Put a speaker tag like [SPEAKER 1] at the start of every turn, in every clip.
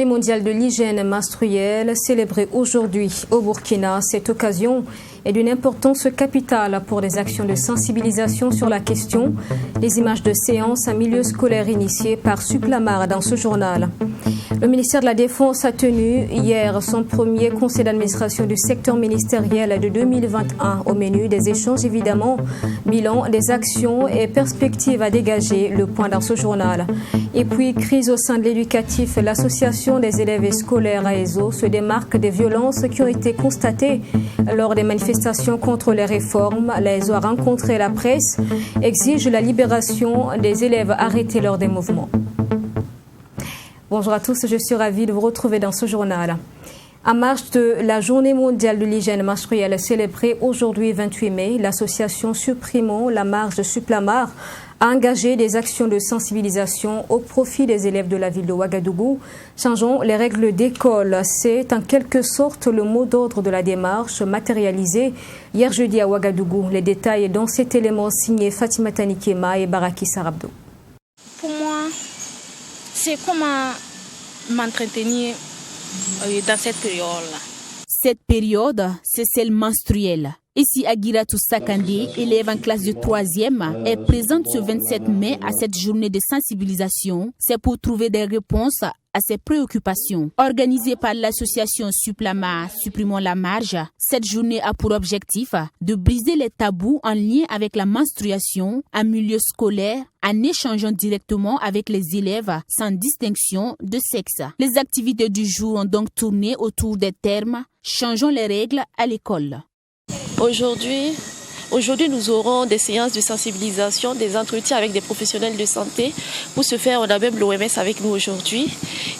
[SPEAKER 1] Journée mondiale de l'hygiène menstruelle célébrée aujourd'hui au Burkina. Cette occasion est d'une importance capitale pour des actions de sensibilisation sur la question. Les images de séances en milieu scolaire initiées par Suplamar dans ce journal. Le ministère de la Défense a tenu hier son premier conseil d'administration du secteur ministériel de 2021. Au menu des échanges évidemment, bilan des actions et perspectives à dégager, le point dans ce journal. Et puis, crise au sein de l'éducatif, l'association des élèves scolaires AESO se démarque des violences qui ont été constatées lors des manifestations contre les réformes. L'AESO a rencontré la presse, exige la libération des élèves arrêtés lors des mouvements. Bonjour à tous, je suis ravie de vous retrouver dans ce journal. En marge de la Journée mondiale de l'hygiène menstruelle célébrée aujourd'hui 28 mai, l'association Supprimons la marge de Suplamar a engagé des actions de sensibilisation au profit des élèves de la ville de Ouagadougou. Changeons les règles d'école. C'est en quelque sorte le mot d'ordre de la démarche matérialisée hier jeudi à Ouagadougou. Les détails dans cet élément signé Fatima Tanikema et Baraki Sarabdo.
[SPEAKER 2] Pour moi, c'est comment m'entretenir dans cette période-là.
[SPEAKER 3] Cette période, c'est celle menstruelle. Ici, Agiratou Sakandé, élève en classe de 3e, est présente ce 27 mai à cette journée de sensibilisation. C'est pour trouver des réponses à ses préoccupations. Organisée par l'association Suplamar, Supprimons la marge, cette journée a pour objectif de briser les tabous en lien avec la menstruation en milieu scolaire, en échangeant directement avec les élèves sans distinction de sexe. Les activités du jour ont donc tourné autour des termes « Changeons les règles à l'école ».
[SPEAKER 4] Aujourd'hui, nous aurons des séances de sensibilisation, des entretiens avec des professionnels de santé. Pour ce faire, on a même l'OMS avec nous aujourd'hui.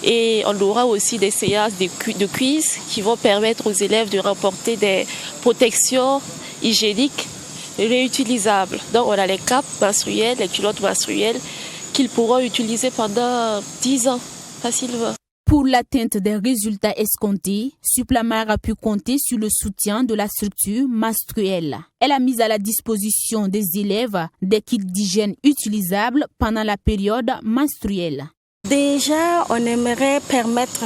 [SPEAKER 4] Et on aura aussi des séances de quiz qui vont permettre aux élèves de remporter des protections hygiéniques réutilisables. Donc on a les capes menstruelles, les culottes menstruelles qu'ils pourront utiliser pendant 10 ans facilement.
[SPEAKER 3] Pour l'atteinte des résultats escomptés, Suplamar a pu compter sur le soutien de la structure menstruelle. Elle a mis à la disposition des élèves des kits d'hygiène utilisables pendant la période menstruelle.
[SPEAKER 2] Déjà, on aimerait permettre,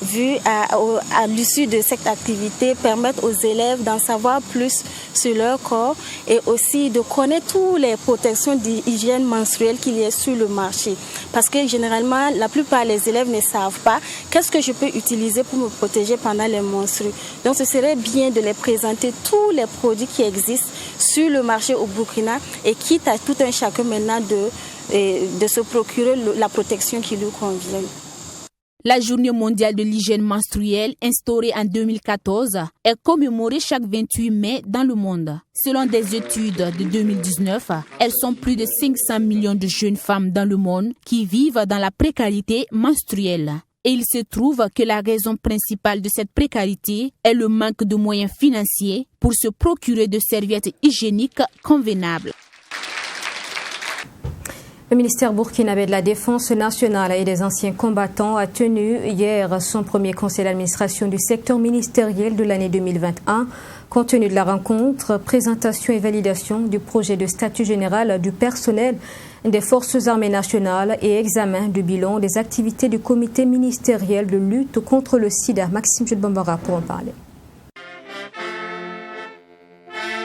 [SPEAKER 2] vu à l'issue de cette activité, permettre aux élèves d'en savoir plus sur leur corps et aussi de connaître toutes les protections d'hygiène menstruelle qu'il y a sur le marché. Parce que généralement, la plupart des élèves ne savent pas qu'est-ce que je peux utiliser pour me protéger pendant les menstrues. Donc ce serait bien de les présenter tous les produits qui existent sur le marché au Burkina et quitte à tout un chacun maintenant de se procurer la protection qui lui convient.
[SPEAKER 3] La Journée mondiale de l'hygiène menstruelle, instaurée en 2014, est commémorée chaque 28 mai dans le monde. Selon des études de 2019, elles sont plus de 500 millions de jeunes femmes dans le monde qui vivent dans la précarité menstruelle. Et il se trouve que la raison principale de cette précarité est le manque de moyens financiers pour se procurer de serviettes hygiéniques convenables.
[SPEAKER 1] Le ministère burkinabé de la Défense nationale et des anciens combattants a tenu hier son premier conseil d'administration du secteur ministériel de l'année 2021. Compte tenu de la rencontre, présentation et validation du projet de statut général du personnel des forces armées nationales et examen du bilan des activités du comité ministériel de lutte contre le sida. Maxime Julbambara pour en parler.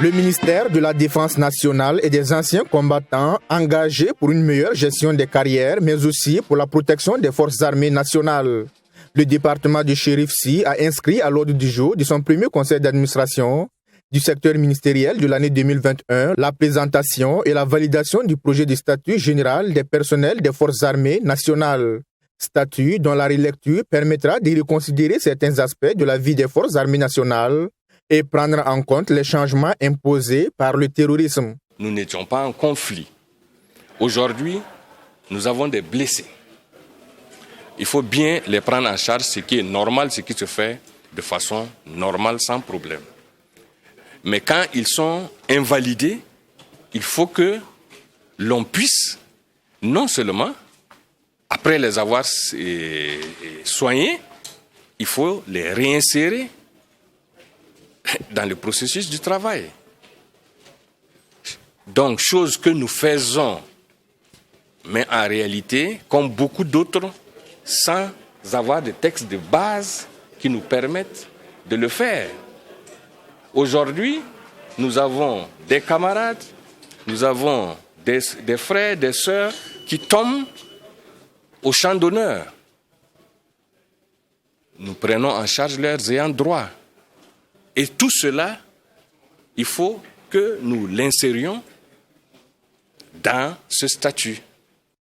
[SPEAKER 5] Le ministère de la Défense nationale et des anciens combattants engagés pour une meilleure gestion des carrières, mais aussi pour la protection des forces armées nationales. Le département du Chérif Si a inscrit à l'ordre du jour de son premier conseil d'administration du secteur ministériel de l'année 2021 la présentation et la validation du projet de statut général des personnels des forces armées nationales. Statut dont la relecture permettra de reconsidérer certains aspects de la vie des forces armées nationales et prendre en compte les changements imposés par le terrorisme.
[SPEAKER 6] Nous n'étions pas en conflit. Aujourd'hui, nous avons des blessés. Il faut bien les prendre en charge, ce qui est normal, ce qui se fait de façon normale, sans problème. Mais quand ils sont invalidés, il faut que l'on puisse, non seulement, après les avoir soignés, il faut les réinsérer dans le processus du travail. Donc, chose que nous faisons, mais en réalité, comme beaucoup d'autres, sans avoir des textes de base qui nous permettent de le faire. Aujourd'hui, nous avons des camarades, nous avons des frères, des sœurs qui tombent au champ d'honneur. Nous prenons en charge leurs ayants droit. Et tout cela, il faut que nous l'insérions dans ce statut.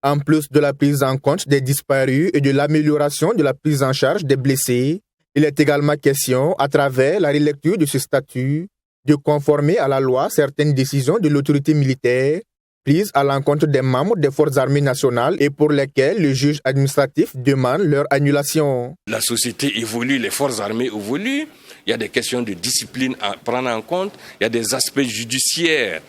[SPEAKER 5] En plus de la prise en compte des disparus et de l'amélioration de la prise en charge des blessés, il est également question, à travers la relecture de ce statut, de conformer à la loi certaines décisions de l'autorité militaire prises à l'encontre des membres des forces armées nationales et pour lesquelles le juge administratif demande leur annulation.
[SPEAKER 6] La société évolue, les forces armées évoluent, il y a des questions de discipline à prendre en compte, il y a des aspects judiciaires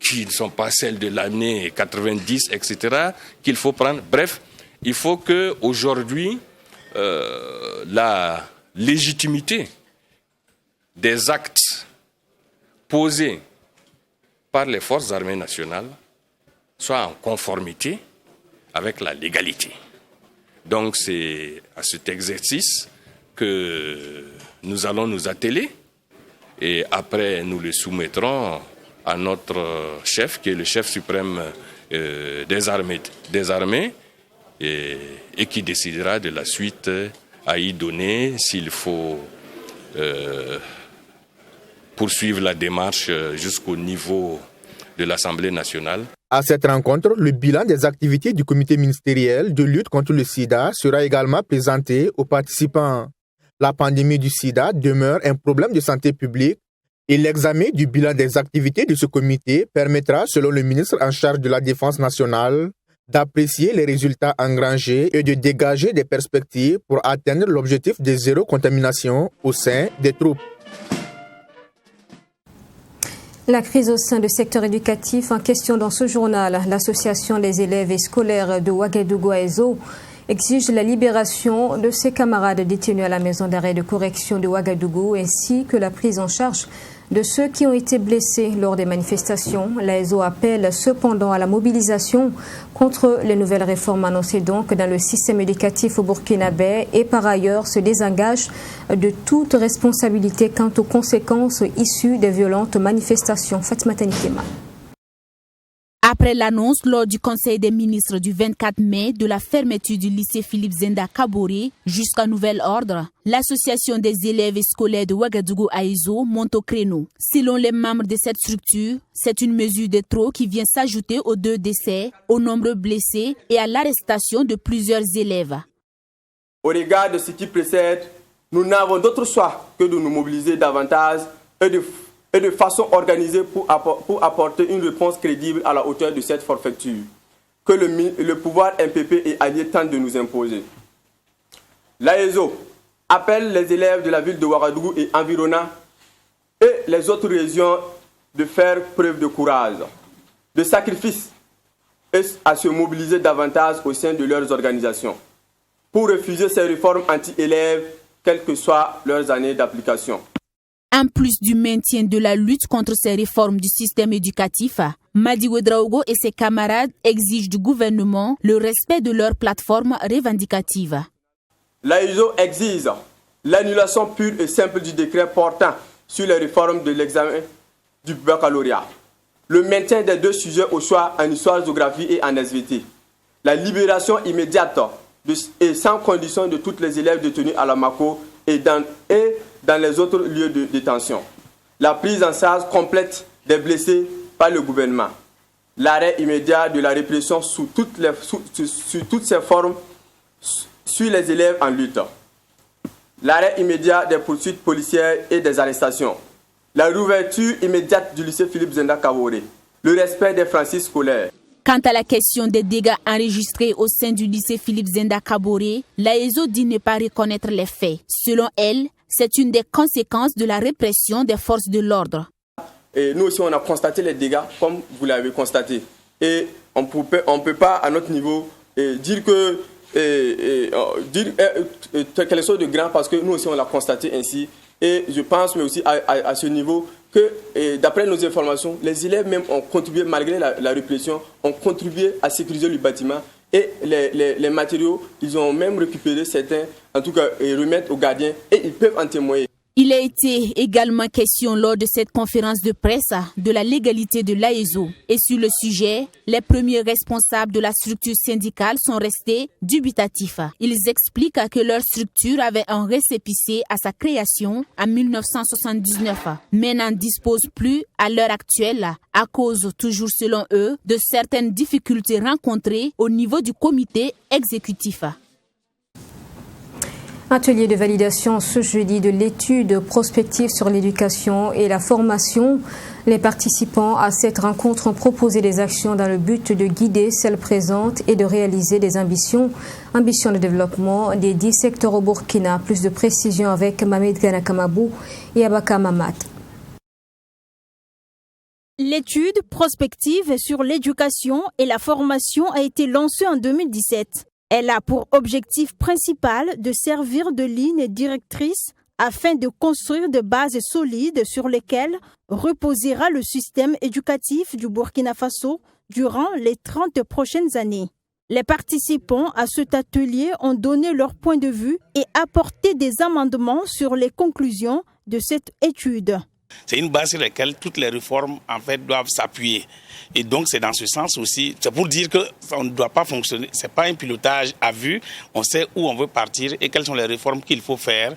[SPEAKER 6] qui ne sont pas celles de l'année 90, etc., qu'il faut prendre. Bref, il faut qu'aujourd'hui, la légitimité des actes posés par les forces armées nationales soit en conformité avec la légalité. Donc c'est à cet exercice que nous allons nous atteler et après nous le soumettrons à notre chef qui est le chef suprême des armées et qui décidera de la suite à y donner s'il faut poursuivre la démarche jusqu'au niveau de l'Assemblée nationale.
[SPEAKER 5] À cette rencontre, le bilan des activités du comité ministériel de lutte contre le sida sera également présenté aux participants. La pandémie du sida demeure un problème de santé publique et l'examen du bilan des activités de ce comité permettra, selon le ministre en charge de la Défense nationale, d'apprécier les résultats engrangés et de dégager des perspectives pour atteindre l'objectif de zéro contamination au sein des troupes.
[SPEAKER 1] La crise au sein du secteur éducatif en question dans ce journal. L'association des élèves et scolaires de Ouagadougou-Aézo exige la libération de ses camarades détenus à la maison d'arrêt de correction de Ouagadougou ainsi que la prise en charge de ceux qui ont été blessés lors des manifestations. L'AESO appelle cependant à la mobilisation contre les nouvelles réformes annoncées donc dans le système éducatif au burkinabé et par ailleurs se désengage de toute responsabilité quant aux conséquences issues des violentes manifestations. Fatima Tanikema.
[SPEAKER 3] Après l'annonce lors du Conseil des ministres du 24 mai de la fermeture du lycée Philippe Zenda Kaboré jusqu'à nouvel ordre, l'association des élèves et scolaires de Ouagadougou-Aézo monte au créneau. Selon les membres de cette structure, c'est une mesure de trop qui vient s'ajouter aux 2 décès, aux nombreux blessés et à l'arrestation de plusieurs élèves.
[SPEAKER 7] Au regard de ce qui précède, nous n'avons d'autre choix que de nous mobiliser davantage et de façon organisée pour apporter une réponse crédible à la hauteur de cette forfaiture que le pouvoir MPP et alliés tentent de nous imposer. L'AESO appelle les élèves de la ville de Ouagadougou et environnants et les autres régions de faire preuve de courage, de sacrifice et à se mobiliser davantage au sein de leurs organisations pour refuser ces réformes anti-élèves, quelles que soient leurs années d'application.
[SPEAKER 3] En plus du maintien de la lutte contre ces réformes du système éducatif, Madi Ouedraogo et ses camarades exigent du gouvernement le respect de leur plateforme revendicative.
[SPEAKER 7] L'AESO exige l'annulation pure et simple du décret portant sur les réformes de l'examen du baccalauréat, le maintien des 2 sujets au choix en histoire, géographie et en SVT, la libération immédiate et sans condition de tous les élèves détenus à la MACO et dans les autres lieux de détention. La prise en charge complète des blessés par le gouvernement. L'arrêt immédiat de la répression sous toutes ses formes sur les élèves en lutte. L'arrêt immédiat des poursuites policières et des arrestations. La réouverture immédiate du lycée Philippe Zenda Kaboré. Le respect des franchises scolaires.
[SPEAKER 3] Quant à la question des dégâts enregistrés au sein du lycée Philippe Zenda Kaboré, l'AESO dit ne pas reconnaître les faits. Selon elle, c'est une des conséquences de la répression des forces de l'ordre.
[SPEAKER 7] Et nous aussi, on a constaté les dégâts, comme vous l'avez constaté. Et on ne peut pas, à notre niveau, dire quelque chose de grand, parce que nous aussi, on l'a constaté ainsi. Et je pense, mais aussi à ce niveau, que d'après nos informations, les élèves même ont contribué, malgré la répression, ont contribué à sécuriser le bâtiment et les matériaux, ils ont même récupéré certains, en tout cas, ils remettent aux gardiens et ils peuvent en témoigner.
[SPEAKER 3] Il a été également question lors de cette conférence de presse de la légalité de l'AESO. Et sur le sujet, les premiers responsables de la structure syndicale sont restés dubitatifs. Ils expliquent que leur structure avait un récépissé à sa création en 1979, mais n'en dispose plus à l'heure actuelle à cause, toujours selon eux, de certaines difficultés rencontrées au niveau du comité exécutif.
[SPEAKER 1] Atelier de validation ce jeudi de l'étude prospective sur l'éducation et la formation. Les participants à cette rencontre ont proposé des actions dans le but de guider celles présentes et de réaliser des ambitions de développement des 10 secteurs au Burkina. Plus de précisions avec Mamed Ganakamabou et Abaka Mamad.
[SPEAKER 8] L'étude prospective sur l'éducation et la formation a été lancée en 2017. Elle a pour objectif principal de servir de ligne directrice afin de construire des bases solides sur lesquelles reposera le système éducatif du Burkina Faso durant les 30 prochaines années. Les participants à cet atelier ont donné leur point de vue et apporté des amendements sur les conclusions de cette étude.
[SPEAKER 9] C'est une base sur laquelle toutes les réformes en fait doivent s'appuyer. Et donc c'est dans ce sens aussi, c'est pour dire qu'on ne doit pas fonctionner, c'est pas un pilotage à vue, on sait où on veut partir et quelles sont les réformes qu'il faut faire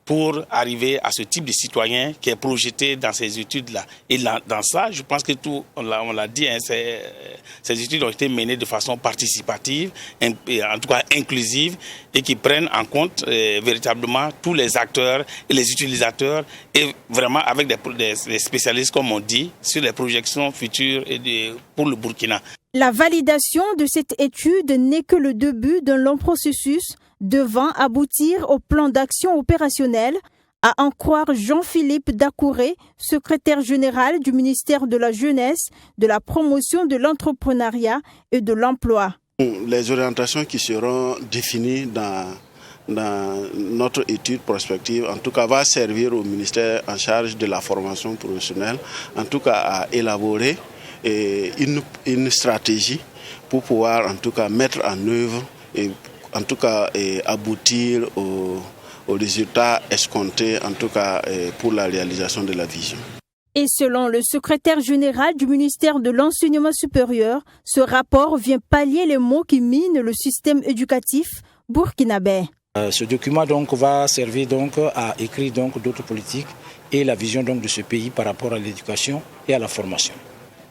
[SPEAKER 9] pour arriver à ce type de citoyen qui est projeté dans ces études-là. Et dans ça, je pense que on l'a dit, hein, ces études ont été menées de façon participative, en tout cas inclusive, et qui prennent en compte véritablement tous les acteurs et les utilisateurs, et vraiment avec des spécialistes, comme on dit, sur les projections futures pour le Burkina.
[SPEAKER 8] La validation de cette étude n'est que le début d'un long processus devant aboutir au plan d'action opérationnel, à en croire Jean-Philippe Dakouré, secrétaire général du ministère de la Jeunesse, de la Promotion de l'Entrepreneuriat et de l'Emploi.
[SPEAKER 10] Les orientations qui seront définies dans notre étude prospective, en tout cas, va servir au ministère en charge de la formation professionnelle, en tout cas à élaborer une stratégie pour pouvoir en tout cas mettre en œuvre et en tout cas aboutir aux résultats escomptés en tout cas pour la réalisation de la vision.
[SPEAKER 8] Et selon le secrétaire général du ministère de l'Enseignement supérieur, ce rapport vient pallier les maux qui minent le système éducatif burkinabé.
[SPEAKER 11] Ce document donc va servir donc à écrire donc d'autres politiques et la vision donc de ce pays par rapport à l'éducation et à la formation.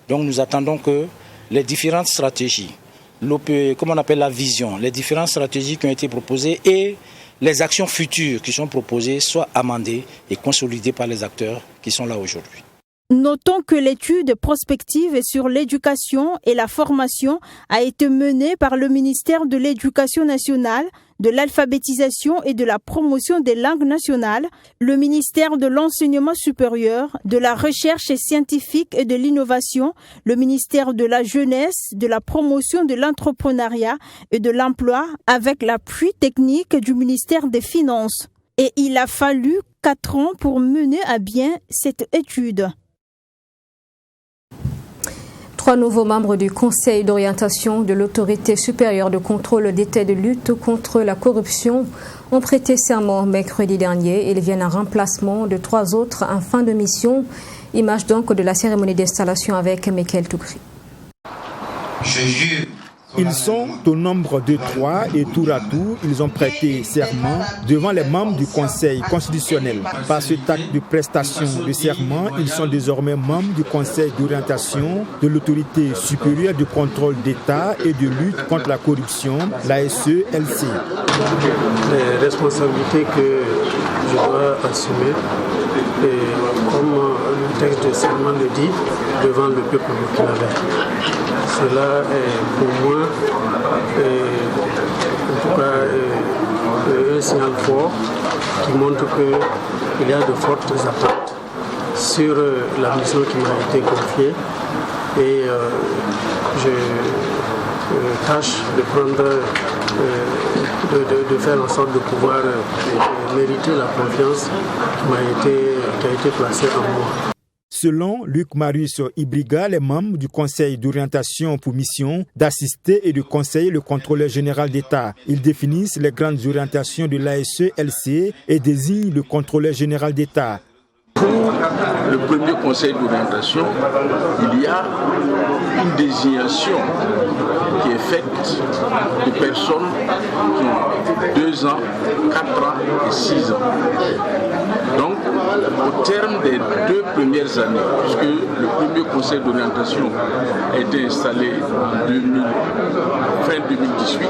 [SPEAKER 11] Donc nous attendons que les différentes stratégies, comme on appelle la vision, les différentes stratégies qui ont été proposées et les actions futures qui sont proposées soient amendées et consolidées par les acteurs qui sont là aujourd'hui.
[SPEAKER 8] Notons que l'étude prospective sur l'éducation et la formation a été menée par le ministère de l'Éducation nationale, de l'alphabétisation et de la promotion des langues nationales, le ministère de l'Enseignement supérieur, de la Recherche scientifique et de l'Innovation, le ministère de la Jeunesse, de la Promotion de l'Entrepreneuriat et de l'Emploi, avec l'appui technique du ministère des Finances. Et il a fallu 4 ans pour mener à bien cette étude.
[SPEAKER 1] 3 nouveaux membres du Conseil d'orientation de l'Autorité supérieure de contrôle d'État de lutte contre la corruption ont prêté serment mercredi dernier. Ils viennent en remplacement de 3 autres en fin de mission. Image donc de la cérémonie d'installation avec Michael Toukri.
[SPEAKER 12] Je jure. Ils sont au nombre de 3 et tour à tour, ils ont prêté serment devant les membres du Conseil constitutionnel. Par cet acte de prestation de serment, ils sont désormais membres du Conseil d'orientation de l'Autorité supérieure de contrôle d'État et de lutte contre la corruption, l'ASE-LC.
[SPEAKER 13] Les responsabilités que je dois assumer, et comme le texte de serment le dit, devant le peuple burkinabé. Cela est pour moi en tout cas un signal fort qui montre qu'il y a de fortes attentes sur la mission qui m'a été confiée et je tâche de prendre, de faire en sorte de pouvoir mériter la confiance qui a été placée en moi.
[SPEAKER 12] Selon Luc Marius Ibriga, les membres du Conseil d'orientation pour mission d'assister et de conseiller le contrôleur général d'État. Ils définissent les grandes orientations de l'ASE-LC et désignent le contrôleur général d'État.
[SPEAKER 14] Pour le premier conseil d'orientation, il y a une désignation qui est faite de personnes qui ont 2 ans, 4 ans et 6 ans. Donc, au terme des 2 premières années, puisque le premier conseil d'orientation a été installé en fin 2018,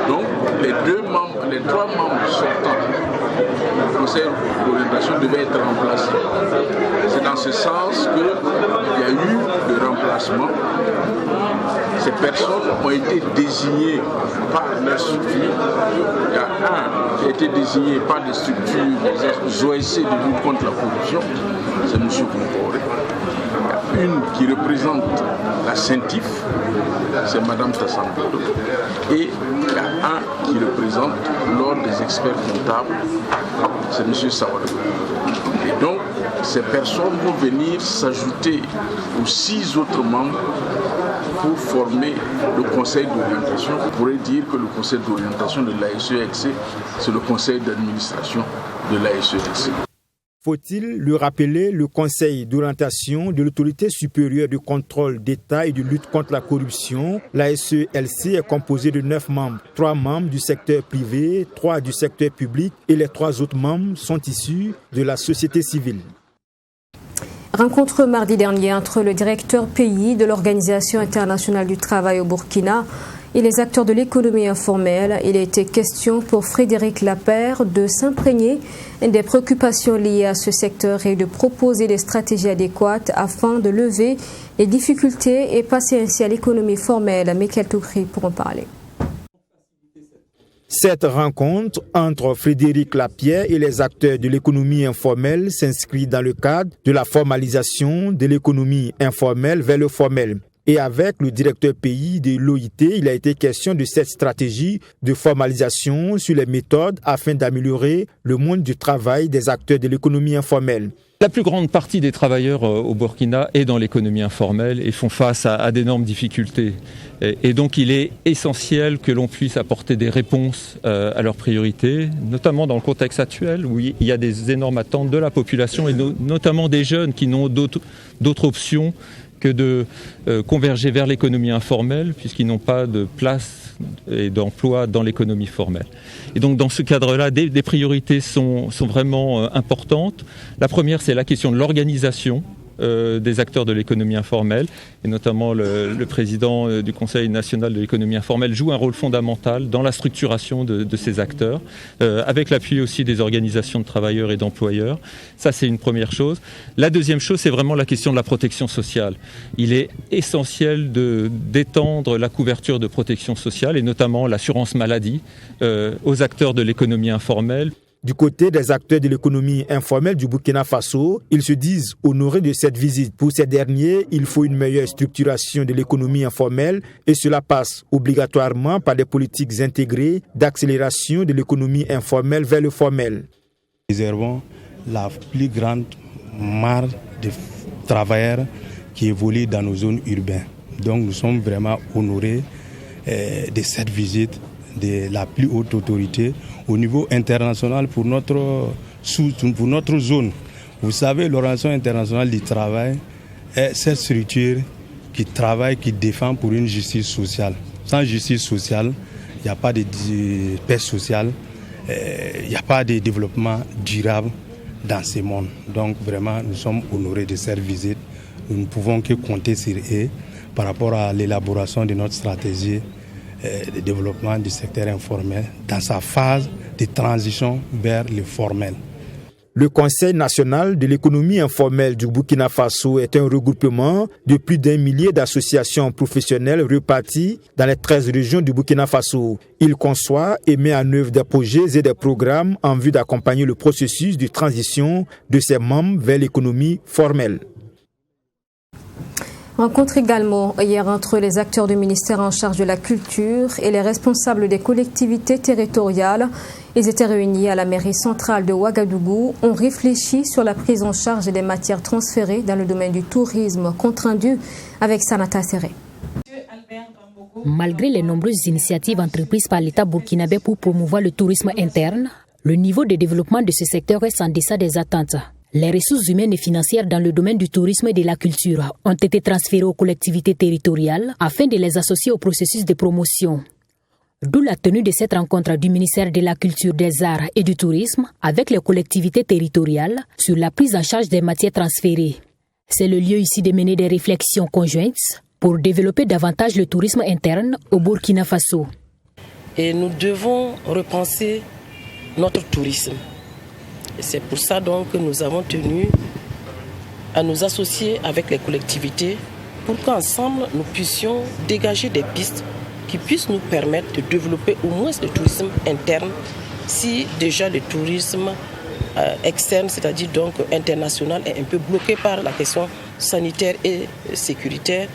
[SPEAKER 14] donc les 3 membres sortants du conseil d'orientation devaient être remplacés. C'est dans ce sens qu'il y a eu le remplacement. Ces personnes ont été désignées par leur structure. Il y a un qui a été désigné par des structures des OSC de lutte contre la corruption, c'est M. Comporé. Il y a une qui représente la CENTIF, c'est Mme Tassambodo. Et il y a un qui représente l'ordre des experts comptables, c'est M. Sawadou. Et donc, ces personnes vont venir s'ajouter aux 6 autres membres pour former le conseil d'orientation. On pourrait dire que le conseil d'orientation de l'ASE-LC, c'est le conseil d'administration de l'ASE-LC.
[SPEAKER 12] Faut-il le rappeler, le conseil d'orientation de l'autorité supérieure de contrôle d'État et de lutte contre la corruption, l'ASE-LC, est composé de 9 membres. 3 membres du secteur privé, 3 du secteur public et les 3 autres membres sont issus de la société civile.
[SPEAKER 1] Rencontre mardi dernier entre le directeur pays de l'Organisation internationale du travail au Burkina et les acteurs de l'économie informelle. Il a été question pour Frédéric Lapère de s'imprégner des préoccupations liées à ce secteur et de proposer des stratégies adéquates afin de lever les difficultés et passer ainsi à l'économie formelle. Michael Toukri pour en parler.
[SPEAKER 12] Cette rencontre entre Frédéric Lapierre et les acteurs de l'économie informelle s'inscrit dans le cadre de la formalisation de l'économie informelle vers le formel. Et avec le directeur pays de l'OIT, il a été question de cette stratégie de formalisation sur les méthodes afin d'améliorer le monde du travail des acteurs de l'économie informelle.
[SPEAKER 15] La plus grande partie des travailleurs au Burkina est dans l'économie informelle et font face à d'énormes difficultés. Et donc il est essentiel que l'on puisse apporter des réponses à leurs priorités, notamment dans le contexte actuel où il y a des énormes attentes de la population et notamment des jeunes qui n'ont d'autres options que de converger vers l'économie informelle puisqu'ils n'ont pas de place et d'emploi dans l'économie formelle. Et donc dans ce cadre-là, des priorités sont vraiment importantes. La première, c'est la question de l'organisation des acteurs de l'économie informelle, et notamment le président du Conseil national de l'économie informelle joue un rôle fondamental dans la structuration de ces acteurs, avec l'appui aussi des organisations de travailleurs et d'employeurs. Ça, c'est une première chose. La deuxième chose, c'est vraiment la question de la protection sociale. Il est essentiel d'étendre la couverture de protection sociale, et notamment l'assurance maladie, aux acteurs de l'économie informelle.
[SPEAKER 12] Du côté des acteurs de l'économie informelle du Burkina Faso, ils se disent honorés de cette visite. Pour ces derniers, il faut une meilleure structuration de l'économie informelle et cela passe obligatoirement par des politiques intégrées d'accélération de l'économie informelle vers le formel.
[SPEAKER 16] Nous réservons la plus grande marge de travailleurs qui évoluent dans nos zones urbaines. Donc nous sommes vraiment honorés de cette visite de la plus haute autorité au niveau international pour notre zone. Vous savez, l'Organisation internationale du travail est cette structure qui travaille, qui défend pour une justice sociale. Sans justice sociale, il n'y a pas de paix sociale, il n'y a pas de développement durable dans ce monde. Donc vraiment, nous sommes honorés de cette visite. Nous ne pouvons que compter sur eux par rapport à l'élaboration de notre stratégie de développement du secteur informel dans sa phase de transition vers le formel.
[SPEAKER 12] Le Conseil national de l'économie informelle du Burkina Faso est un regroupement de plus d'1 millier d'associations professionnelles réparties dans les 13 régions du Burkina Faso. Il conçoit et met en œuvre des projets et des programmes en vue d'accompagner le processus de transition de ses membres vers l'économie formelle.
[SPEAKER 1] Rencontre également hier entre les acteurs du ministère en charge de la culture et les responsables des collectivités territoriales. Ils étaient réunis à la mairie centrale de Ouagadougou. On réfléchit sur la prise en charge des matières transférées dans le domaine du tourisme, compte rendu avec Sanata Serré.
[SPEAKER 17] Malgré les nombreuses initiatives entreprises par l'État burkinabé pour promouvoir le tourisme interne, le niveau de développement de ce secteur reste en deçà des attentes. Les ressources humaines et financières dans le domaine du tourisme et de la culture ont été transférées aux collectivités territoriales afin de les associer au processus de promotion. D'où la tenue de cette rencontre du ministère de la Culture, des Arts et du Tourisme avec les collectivités territoriales sur la prise en charge des matières transférées. C'est le lieu ici de mener des réflexions conjointes pour développer davantage le tourisme interne au Burkina Faso.
[SPEAKER 18] Et nous devons repenser notre tourisme. Et c'est pour ça donc que nous avons tenu à nous associer avec les collectivités pour qu'ensemble nous puissions dégager des pistes qui puissent nous permettre de développer au moins le tourisme interne si déjà le tourisme externe, c'est-à-dire donc international, est un peu bloqué par la question sanitaire et sécuritaire.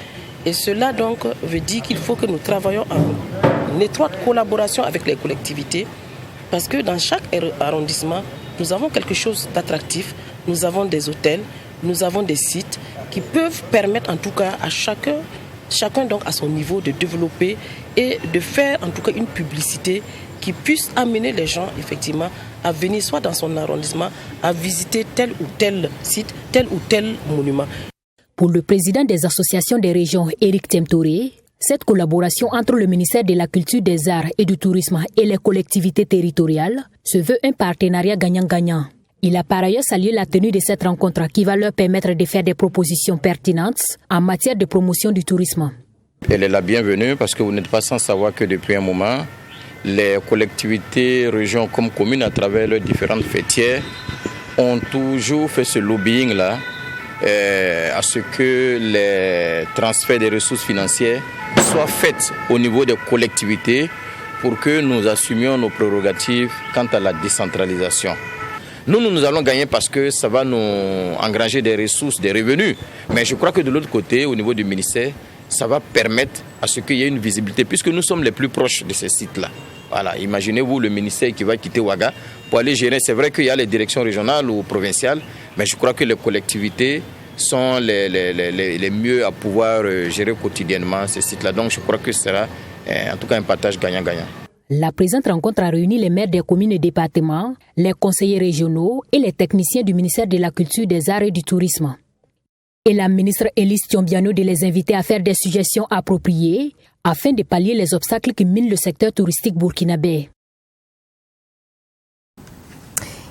[SPEAKER 18] Et cela donc veut dire qu'il faut que nous travaillions en étroite collaboration avec les collectivités parce que dans chaque arrondissement, nous avons quelque chose d'attractif, nous avons des hôtels, nous avons des sites qui peuvent permettre en tout cas à chacun donc à son niveau de développer et de faire en tout cas une publicité qui puisse amener les gens effectivement à venir soit dans son arrondissement, à visiter tel ou tel site, tel ou tel monument.
[SPEAKER 17] Pour le président des associations des régions, Éric Temtoré, cette collaboration entre le ministère de la Culture, des Arts et du Tourisme et les collectivités territoriales se veut un partenariat gagnant-gagnant. Il a par ailleurs salué la tenue de cette rencontre qui va leur permettre de faire des propositions pertinentes en matière de promotion du tourisme.
[SPEAKER 19] Elle est la bienvenue parce que vous n'êtes pas sans savoir que depuis un moment, les collectivités, régions comme communes à travers leurs différentes fêtières ont toujours fait ce lobbying-là à ce que les transferts des ressources financières soient faits au niveau des collectivités pour que nous assumions nos prérogatives quant à la décentralisation. Nous allons gagner parce que ça va nous engranger des ressources, des revenus. Mais je crois que de l'autre côté, au niveau du ministère, ça va permettre à ce qu'il y ait une visibilité puisque nous sommes les plus proches de ces sites-là. Voilà, imaginez-vous le ministère qui va quitter Ouaga pour aller gérer. C'est vrai qu'il y a les directions régionales ou provinciales, mais je crois que les collectivités sont les mieux à pouvoir gérer quotidiennement ces sites-là. Donc je crois que ce sera en tout cas un partage gagnant-gagnant.
[SPEAKER 17] La présente rencontre a réuni les maires des communes et départements, les conseillers régionaux et les techniciens du ministère de la Culture, des Arts et du Tourisme. Et la ministre Élise Thiombiano de les inviter à faire des suggestions appropriées afin de pallier les obstacles qui minent le secteur touristique burkinabé.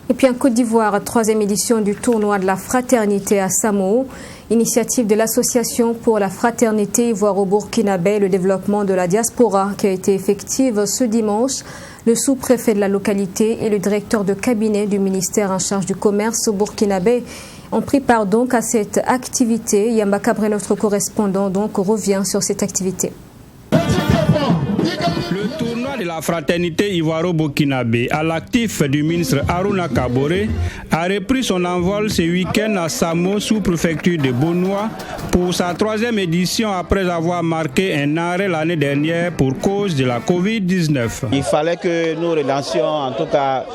[SPEAKER 1] Et puis en Côte d'Ivoire, 3e édition du tournoi de la fraternité à Samo. Initiative de l'Association pour la fraternité ivoiro-burkinabé et le développement de la diaspora qui a été effective ce dimanche. Le sous-préfet de la localité et le directeur de cabinet du ministère en charge du commerce au burkinabé ont pris part donc à cette activité. Yamba Cabré, notre correspondant, donc revient sur cette activité.
[SPEAKER 20] Le tournoi de la fraternité ivoiro-burkinabé à l'actif du ministre Harouna Kaboré a repris son envol ce week-end à Samo, sous-préfecture de Bonoua, pour sa 3e édition après avoir marqué un arrêt l'année dernière pour cause de la Covid-19.
[SPEAKER 21] Il fallait que nous relancions en tout cas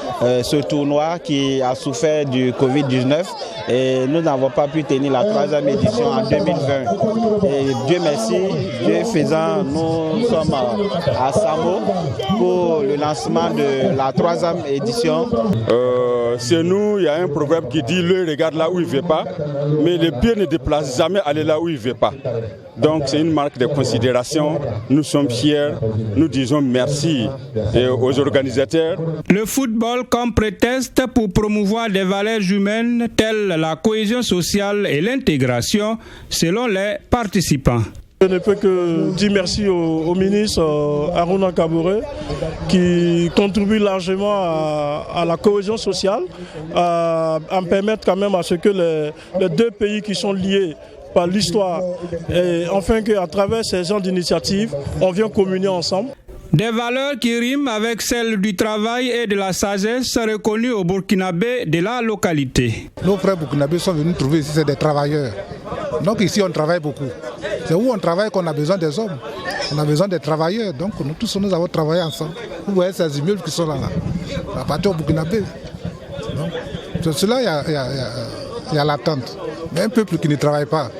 [SPEAKER 21] ce tournoi qui a souffert du Covid-19 et nous n'avons pas pu tenir la 3e édition en 2020. Et Dieu merci, Dieu faisant, nous sommes à Samo pour le lancement de la 3e édition.
[SPEAKER 22] Chez nous, il y a un proverbe qui dit « l'œil regarde là où il ne veut pas, mais le pied ne déplace jamais aller là où il ne veut pas ». Donc c'est une marque de considération, nous sommes fiers, nous disons merci aux organisateurs.
[SPEAKER 20] Le football comme prétexte pour promouvoir des valeurs humaines telles la cohésion sociale et l'intégration selon les participants.
[SPEAKER 23] Je ne peux que dire merci au ministre Harouna Kaboré qui contribue largement à la cohésion sociale, à permettre quand même à ce que les deux pays qui sont liés par l'histoire, et enfin qu'à travers ces genres d'initiatives, on vient communier ensemble.
[SPEAKER 20] Des valeurs qui riment avec celles du travail et de la sagesse reconnues au Burkinabé de la localité.
[SPEAKER 24] Nos frères burkinabés sont venus trouver ici des travailleurs.
[SPEAKER 2] Donc ici, on travaille beaucoup. C'est où on travaille qu'on a besoin des hommes. On a besoin des travailleurs. Donc nous tous, nous avons travaillé ensemble. Vous voyez ces immeubles qui sont là, à partir au Burkinabé. Donc, sur cela, il y a l'attente. Mais un peuple qui ne travaille pas,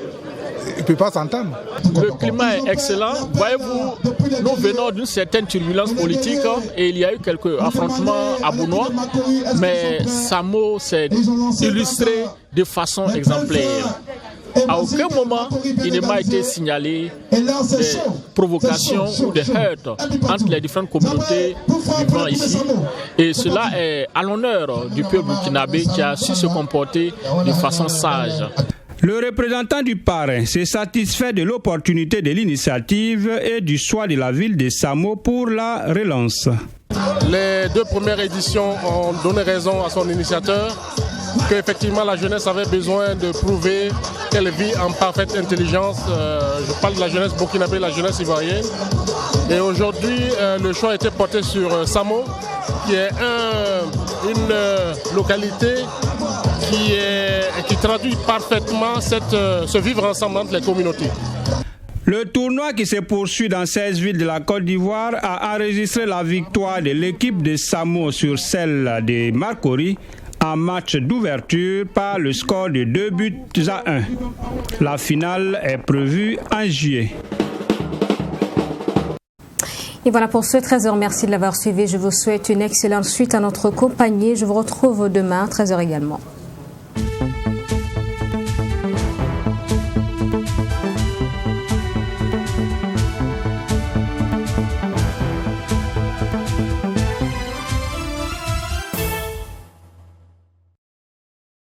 [SPEAKER 2] il ne peut pas s'entendre.
[SPEAKER 4] Le climat est excellent. Voyez-vous, nous venons d'une certaine turbulence politique et il y a eu quelques affrontements à Bounois, mais Samo s'est illustré de façon exemplaire. À aucun moment, il ne m'a été signalé des provocations ou des heurts entre les différentes communautés vivant ici. Et cela est à l'honneur du peuple burkinabé qui a su se comporter de façon sage.
[SPEAKER 20] Le représentant du parrain s'est satisfait de l'opportunité de l'initiative et du choix de la ville de Samo pour la relance.
[SPEAKER 6] Les 2 premières éditions ont donné raison à son initiateur qu'effectivement la jeunesse avait besoin de prouver qu'elle vit en parfaite intelligence. Je parle de la jeunesse burkinabé, la jeunesse ivoirienne. Et aujourd'hui, le choix a été porté sur Samo, qui est une localité qui traduit parfaitement ce vivre ensemble entre les communautés.
[SPEAKER 20] Le tournoi qui se poursuit dans 16 villes de la Côte d'Ivoire a enregistré la victoire de l'équipe de Samo sur celle de Marcory en match d'ouverture par le score de 2-1. La finale est prévue en juillet.
[SPEAKER 1] Et voilà pour ce 13h. Merci de l'avoir suivi. Je vous souhaite une excellente suite à notre compagnie. Je vous retrouve demain à 13h également.